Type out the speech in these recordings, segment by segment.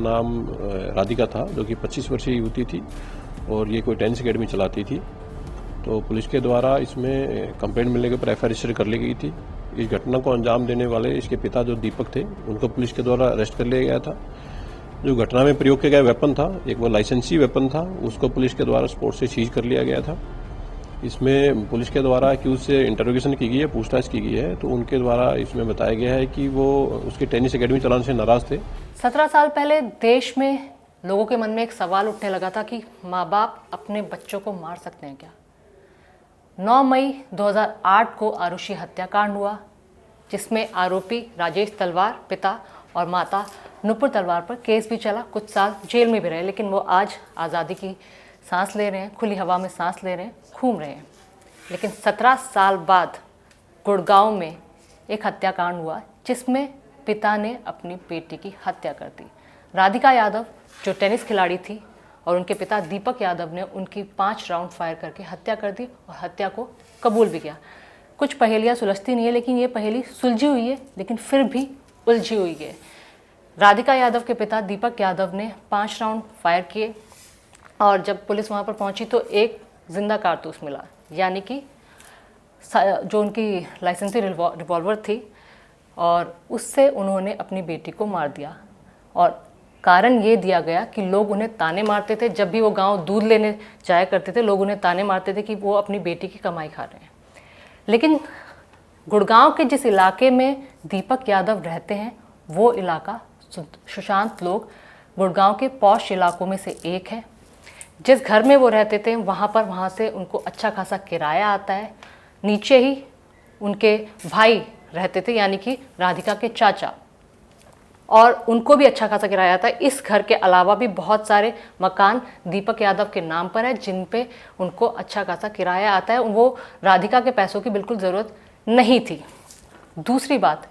नाम राधिका था, जो कि 25 वर्षीय युवती थी और ये कोई टेनिस अकेडमी चलाती थी। तो पुलिस के द्वारा इसमें कंप्लेंट मिलने के ऊपर एफआईआर रजिस्टर कर ली गई थी। इस घटना को अंजाम देने वाले इसके पिता जो दीपक थे, उनको पुलिस के द्वारा अरेस्ट कर लिया गया था। जो घटना में प्रयोग किया गया वेपन था, एक वो लाइसेंसी वेपन था, उसको पुलिस के द्वारा स्पॉट से सीज कर लिया गया था। इसमें पुलिस के द्वारा कि उससे इंटरोगेशन की गई है, पूछताछ की गई है, तो उनके द्वारा इसमें बताया गया है कि वो उसकी टेनिस अकेडमी चलाने से नाराज थे। 17 साल पहले देश में लोगों के मन में एक सवाल उठने लगा था कि माँ बाप अपने बच्चों को मार सकते हैं क्या। 9 मई 2008 को आरुषि हत्याकांड हुआ, जिसमें आरोपी राजेश तलवार पिता और माता नुपुर तलवार पर केस भी चला, कुछ साल जेल में भी रहे, लेकिन वो आज आज़ादी की सांस ले रहे हैं, खुली हवा में सांस ले रहे हैं, घूम रहे हैं। लेकिन 17 साल बाद गुड़गांव में एक हत्याकांड हुआ, जिसमें पिता ने अपनी बेटी की हत्या कर दी। राधिका यादव जो टेनिस खिलाड़ी थी और उनके पिता दीपक यादव ने उनकी 5 राउंड फायर करके हत्या कर दी और हत्या को कबूल भी किया। कुछ पहेलियाँ सुलझती नहीं है, लेकिन ये पहेली सुलझी हुई है, लेकिन फिर भी उलझी हुई है। राधिका यादव के पिता दीपक यादव ने 5 राउंड फायर किए और जब पुलिस वहाँ पर पहुँची तो एक जिंदा कारतूस मिला, यानी कि जो उनकी लाइसेंसी रिवॉल्वर थी, और उससे उन्होंने अपनी बेटी को मार दिया। और कारण ये दिया गया कि लोग उन्हें ताने मारते थे, जब भी वो गांव दूध लेने जाया करते थे लोग उन्हें ताने मारते थे कि वो अपनी बेटी की कमाई खा रहे हैं। लेकिन गुड़गांव के जिस इलाके में दीपक यादव रहते हैं वो इलाका सुशांत लोग गुड़गांव के पॉश इलाकों में से एक है। जिस घर में वो रहते थे वहाँ से उनको अच्छा खासा किराया आता है। नीचे ही उनके भाई रहते थे, यानी कि राधिका के चाचा, और उनको भी अच्छा खासा किराया आता है। इस घर के अलावा भी बहुत सारे मकान दीपक यादव के नाम पर है, जिन पे उनको अच्छा खासा किराया आता है। वो राधिका के पैसों की बिल्कुल ज़रूरत नहीं थी। दूसरी बात,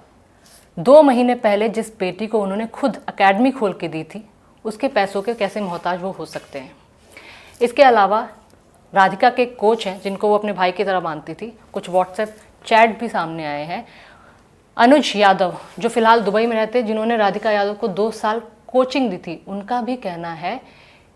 2 महीने पहले जिस बेटी को उन्होंने खुद अकेडमी खोल के दी थी, उसके पैसों के कैसे मोहताज वो हो सकते हैं। इसके अलावा राधिका के कोच हैं, जिनको वो अपने भाई की तरह मानती थी। कुछ व्हाट्सएप चैट भी सामने आए हैं। अनुज यादव जो फिलहाल दुबई में रहते हैं, जिन्होंने राधिका यादव को 2 साल कोचिंग दी थी, उनका भी कहना है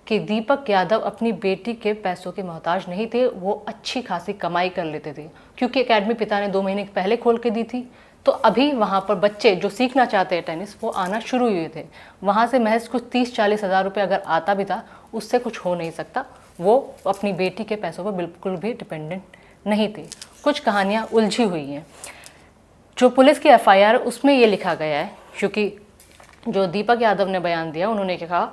कि दीपक यादव अपनी बेटी के पैसों के मोहताज नहीं थे, वो अच्छी खासी कमाई कर लेते थे। क्योंकि एकेडमी पिता ने 2 महीने पहले खोल के दी थी, तो अभी वहाँ पर बच्चे जो सीखना चाहते हैं टेनिस, वो आना शुरू हुए थे। वहाँ से महज कुछ 30-40 हज़ार रुपये अगर आता भी था, उससे कुछ हो नहीं सकता। वो अपनी बेटी के पैसों पर बिल्कुल भी डिपेंडेंट नहीं थे। कुछ कहानियाँ उलझी हुई हैं। जो पुलिस की एफआईआर उसमें ये लिखा गया है, क्योंकि जो दीपक यादव ने बयान दिया, उन्होंने कहा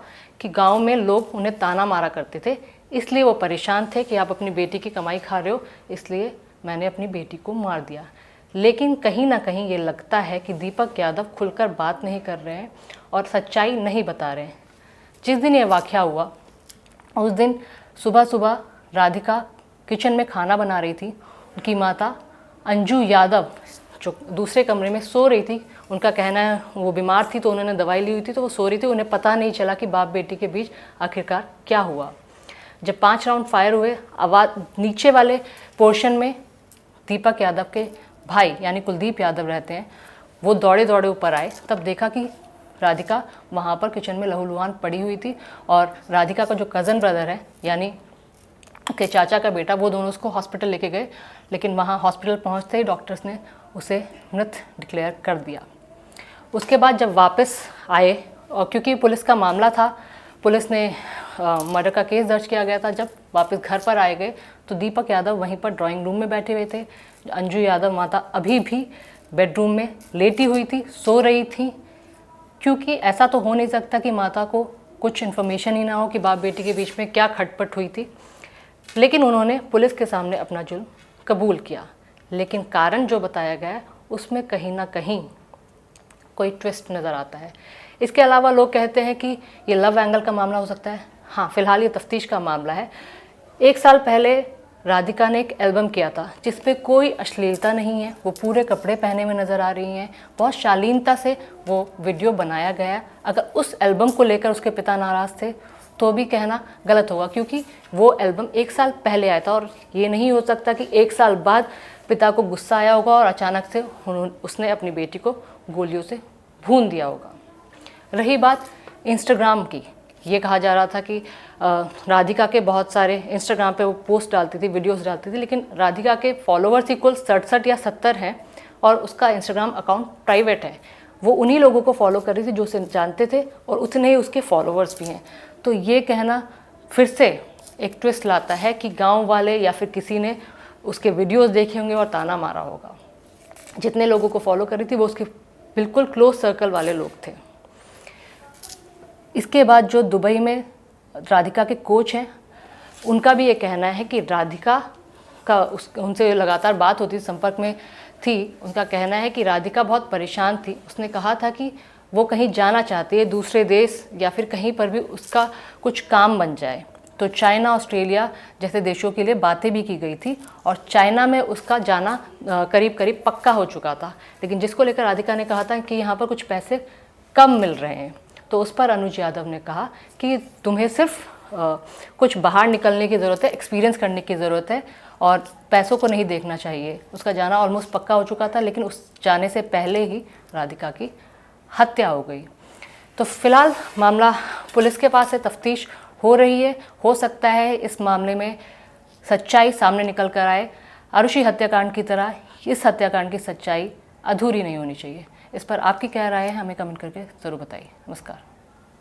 कि गांव में लोग उन्हें ताना मारा करते थे, इसलिए वो परेशान थे कि आप अपनी बेटी की कमाई खा रहे हो, इसलिए मैंने अपनी बेटी को मार दिया। लेकिन कहीं ना कहीं ये लगता है कि दीपक यादव खुलकर बात नहीं कर रहे हैं और सच्चाई नहीं बता रहे हैं। जिस दिन ये वाक़या हुआ, उस दिन सुबह सुबह राधिका किचन में खाना बना रही थी। उनकी माता अंजू यादव जो दूसरे कमरे में सो रही थी, उनका कहना है वो बीमार थी तो उन्होंने दवाई ली हुई थी, तो वो सो रही थी। उन्हें पता नहीं चला कि बाप बेटी के बीच आखिरकार क्या हुआ। जब 5 राउंड फायर हुए, आवाज़ नीचे वाले पोर्शन में दीपक यादव के भाई यानी कुलदीप यादव रहते हैं, वो दौड़े दौड़े ऊपर आए। तब देखा कि राधिका वहाँ पर किचन में लहूलुहान पड़ी हुई थी, और राधिका का जो कज़न ब्रदर है यानी के चाचा का बेटा, वो दोनों उसको हॉस्पिटल लेके गए। लेकिन वहाँ हॉस्पिटल पहुँचते ही डॉक्टर्स ने उसे मृत डिक्लेयर कर दिया। उसके बाद जब वापस आए, और क्योंकि पुलिस का मामला था, पुलिस ने मर्डर का केस दर्ज किया गया था। जब वापस घर पर आए गए तो दीपक यादव वहीं पर ड्राइंग रूम में बैठे हुए थे। अंजू यादव माता अभी भी बेडरूम में लेटी हुई थी, सो रही थी, क्योंकि ऐसा तो हो नहीं सकता कि माता को कुछ इन्फॉर्मेशन ही ना हो कि बाप बेटी के बीच में क्या खटपट हुई थी। लेकिन उन्होंने पुलिस के सामने अपना जुर्म कबूल किया। लेकिन कारण जो बताया गया उसमें कहीं ना कहीं कोई ट्विस्ट नज़र आता है। इसके अलावा लोग कहते हैं कि ये लव एंगल का मामला हो सकता है। हाँ, फिलहाल ये तफ्तीश का मामला है। 1 साल पहले राधिका ने एक एल्बम किया था जिस पे कोई अश्लीलता नहीं है, वो पूरे कपड़े पहने में नज़र आ रही हैं, बहुत शालीनता से वो वीडियो बनाया गया। अगर उस एल्बम को लेकर उसके पिता नाराज़ थे तो भी कहना गलत होगा, क्योंकि वो एल्बम 1 साल पहले आया था, और ये नहीं हो सकता कि 1 साल बाद पिता को गुस्सा आया होगा और अचानक से उसने अपनी बेटी को गोलियों से भून दिया होगा। रही बात इंस्टाग्राम की। ये कहा जा रहा था कि राधिका के बहुत सारे इंस्टाग्राम पे वो पोस्ट डालती थी, वीडियोस डालती थी, लेकिन राधिका के फॉलोअर्स ही कुल 67 या 70 हैं और उसका इंस्टाग्राम अकाउंट प्राइवेट है। वो उन्हीं लोगों को फॉलो कर रही थी जो उसे जानते थे और उतने ही उसके फॉलोअर्स भी हैं। तो ये कहना फिर से एक ट्विस्ट लाता है कि गांव वाले या फिर किसी ने उसके वीडियोस देखे होंगे और ताना मारा होगा। जितने लोगों को फॉलो कर रही थी वो उसके बिल्कुल क्लोज सर्कल वाले लोग थे। इसके बाद जो दुबई में राधिका के कोच हैं, उनका भी ये कहना है कि राधिका का उनसे लगातार बात होती, संपर्क में थी। उनका कहना है कि राधिका बहुत परेशान थी। उसने कहा था कि वो कहीं जाना चाहती है, दूसरे देश या फिर कहीं पर भी उसका कुछ काम बन जाए। तो चाइना, ऑस्ट्रेलिया जैसे देशों के लिए बातें भी की गई थी और चाइना में उसका जाना करीब करीब पक्का हो चुका था। लेकिन जिसको लेकर राधिका ने कहा था कि यहाँ पर कुछ पैसे कम मिल रहे हैं, तो उस पर अनुज यादव ने कहा कि तुम्हें सिर्फ कुछ बाहर निकलने की ज़रूरत है, एक्सपीरियंस करने की ज़रूरत है और पैसों को नहीं देखना चाहिए। उसका जाना ऑलमोस्ट पक्का हो चुका था, लेकिन उस जाने से पहले ही राधिका की हत्या हो गई। तो फिलहाल मामला पुलिस के पास है, तफ्तीश हो रही है। हो सकता है इस मामले में सच्चाई सामने निकल कर आए। आरुषि हत्याकांड की तरह इस हत्याकांड की सच्चाई अधूरी नहीं होनी चाहिए। इस पर आपकी क्या राय है, हमें कमेंट करके ज़रूर बताइए। नमस्कार।